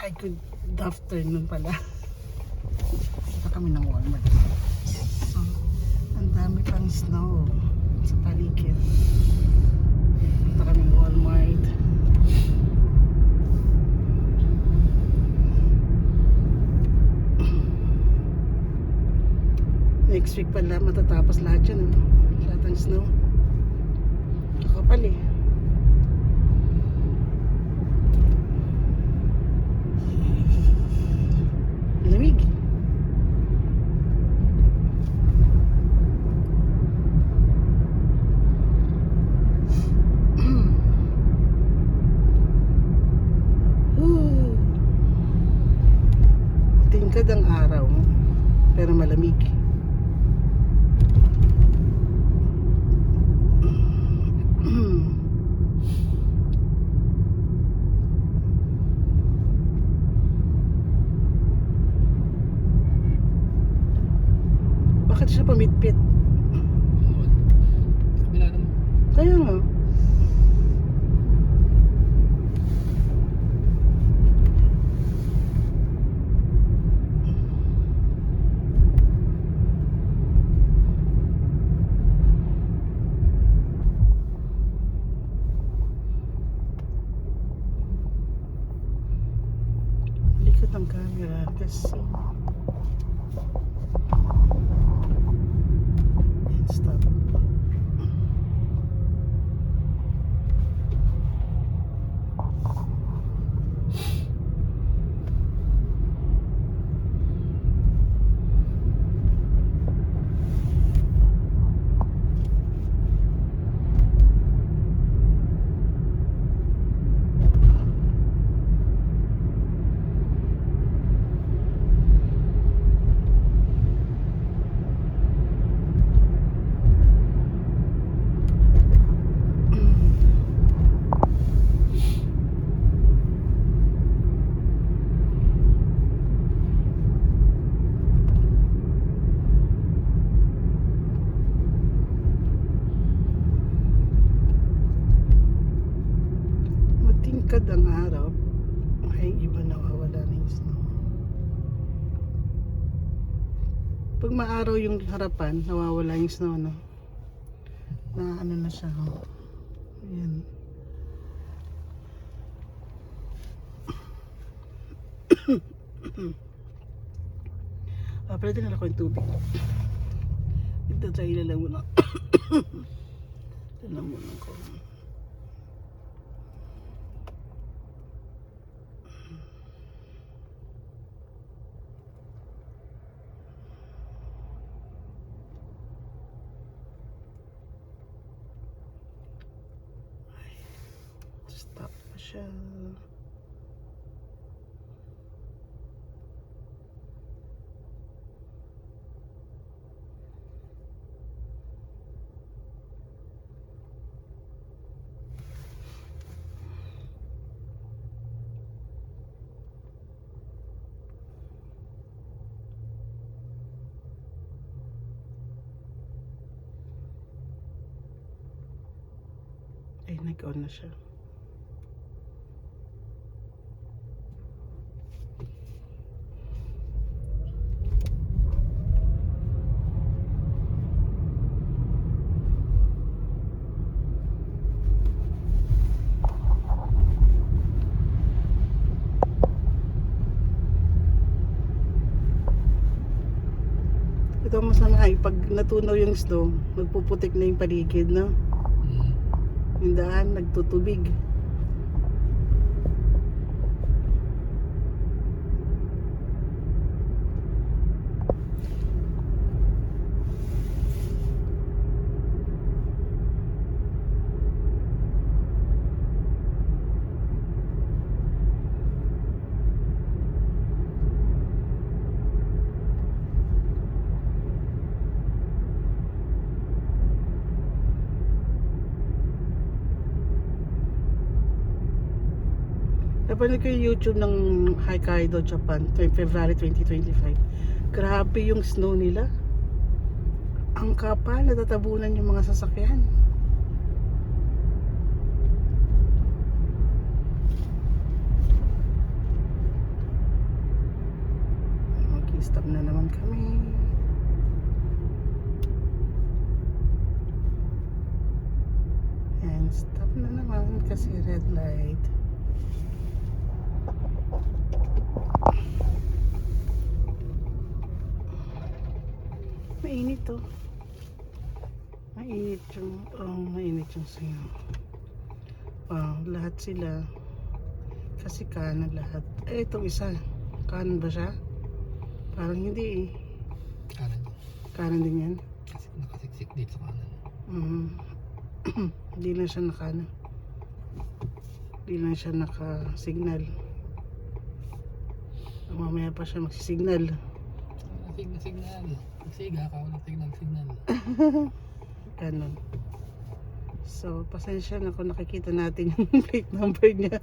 Ay, good afternoon pala. Punta kami ng Walmart. Ang dami pang snow sa paligid. Punta kami ng Walmart. Next week pala matatapos lahat yan. Lahat ng snow. Kakapal eh. Lamig. Tingkad ang araw pero malamig. Bakit siya pamitpit? Kabila naman. Kaya nga. Likod ng camera kasi stop. Matingkad ang araw ay iba nawawala na yung snow. Pag maaraw yung harapan, nawawala yung snow, no? Na ano na siya, oh. Ayan. Pwede na ako yung tubig. Ito sa ilalang muna. Ilalang muna ko. Stop na siya. Ay, nag-on na siya. Ito ang masama ay pag natunaw yung snow, magpuputik na yung paligid, no? Yung daan, nagtutubig. Napanood ko yung YouTube ng Hokkaido, Japan, February 2025. Grabe yung snow nila. Ang kapal, natatabunan yung mga sasakyan. Stop na naman kami. And stop na naman kasi red light. Mainit to. Mainit yung sayo. Lahat sila. Kasi kanan lahat. Itong isa. Kanan ba siya? Parang hindi eh. Kanan. Kanan din yan. Kasi nakasiksik dito sa kanan. Hindi lang siya naka Hindi lang siya naka-signal. Mamaya pa siya magsisignal. Signal. Magsiga ka, walang signal. Ganon. So, pasensya na kung nakikita natin yung plate number niya.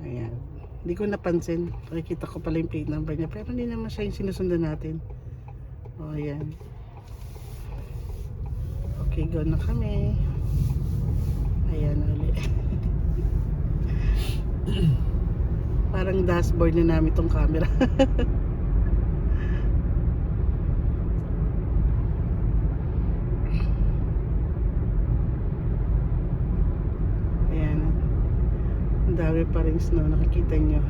Ayan. Hindi ko napansin. Nakikita ko pala yung plate number niya. Pero hindi naman siya yung sinusundan natin. O, ayan. Okay, go na kami. Ayan ulit. Parang dashboard na namin tong camera. Ayan. Ang dami pa rin snow, nakikita nyo.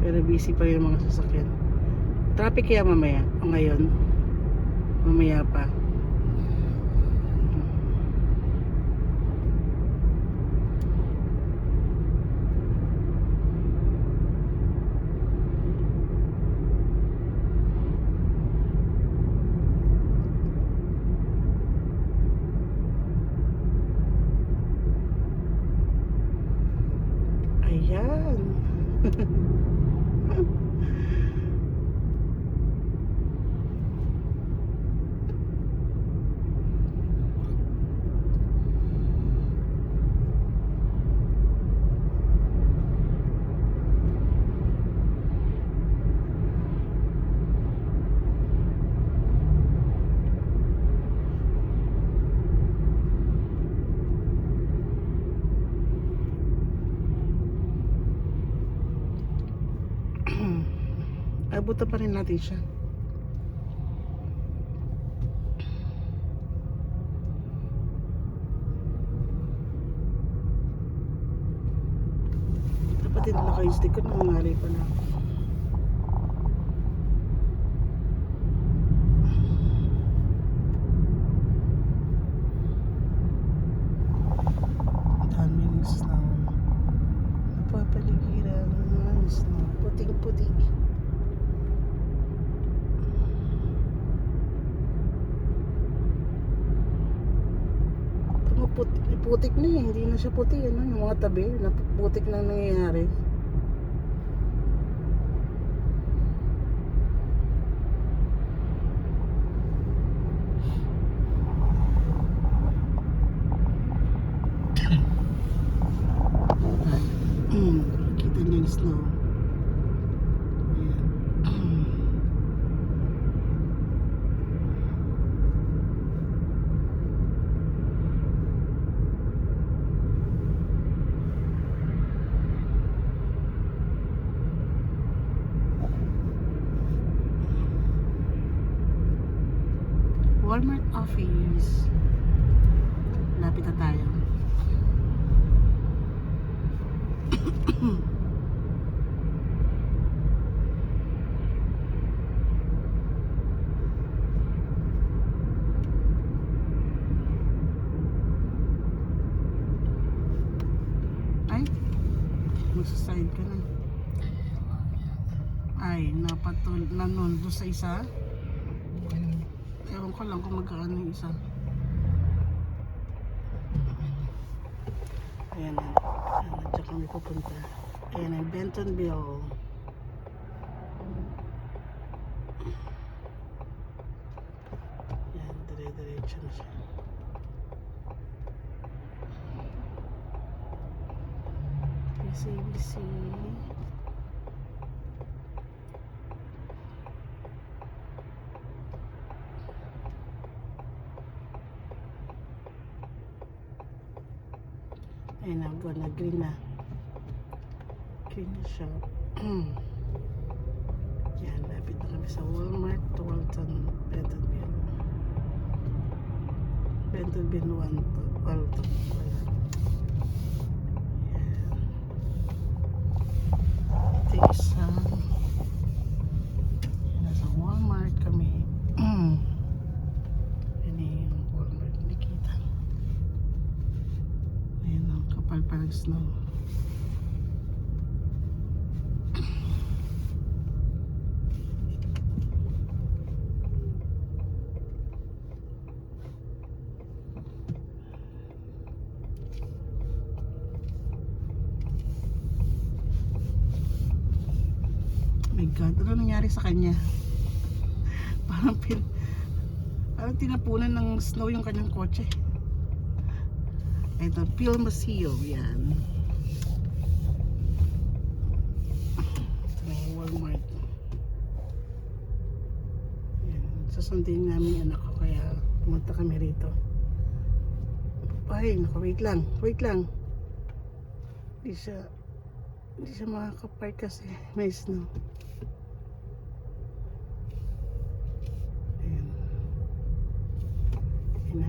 Pero busy pa rin yung mga sasakyan. Traffic kaya mamaya o ngayon? Mamaya pa. Ayan. Abutan pa rin natin siya. Dapat din naka-stick ko, nangangalay pa na ako. Daming snow. Napapaligiran ng snow. Puting-puting. Putik na eh, hindi na siya puti, ano, yung mga tabi, putik na nangyayari. Kita niyo yung snow. Walmart office. Lapit na tayo. Ay, magsaside ka na. Ay, napatul na nun doon sa isa. Ewan ko lang kung magkaan yung isa. Ayan na. Diyan kami pupunta. Ayan na, Bentonville. Ayan, dire-diretso na siya. busy. Ayun na, buwan na, green na. Green na siya. Yan, lapit na kami sa Walmart, Walton, Bentonville. Bentonville 1 to Walton. Wala. Yan. Ito yung isa. Yan, nasa Walmart kami. Yan yung Walmart, hindi kita. Ayun ang kapal pa ng snow. My God, ano nangyari sa kanya? Parang tinapunan ng snow yung kanyang kotse. Ito, Pilmasio, yan. Ito na yung Walmart. Yan. Susundin namin yung anak ko, kaya pumunta kami rito. Ay, naku, wait lang. Hindi siya makakapark kasi may snow. Ayan. Ayan na.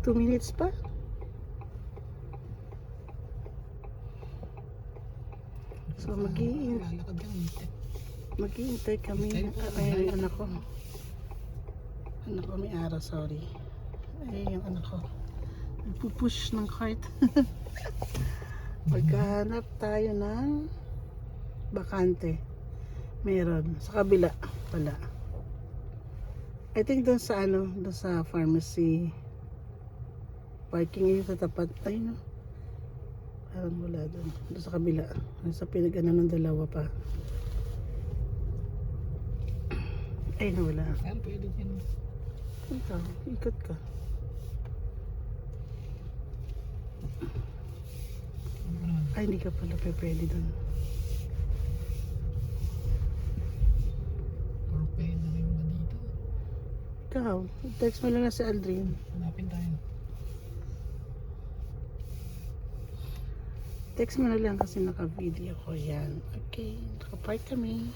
2 minutes pa. So Lalakad yan. maghihintay kami. Ay, yung anak ko. Anak ko may araw, sorry. Ay, yung anak ko. Nagpupush ng cart. Pagkahanap tayo ng bakante. Meron. Sa kabila pala. I think doon sa doon sa pharmacy. Parking yun sa tapat. Ay no. Parang wala doon. Doon sa kabila. Sa pinag-ano ng dalawa pa. Ay no, wala. Ayan, pwede yan. Ikaw, ikot ka. Ano naman? Ay, hindi ka pala pwede doon. Or pwede na rin ba dito? Ikaw, text mo lang na si Aldrin. Hanapin tayo. Text mo na lang kasi naka-video ko yan. Okay, nakapark kami.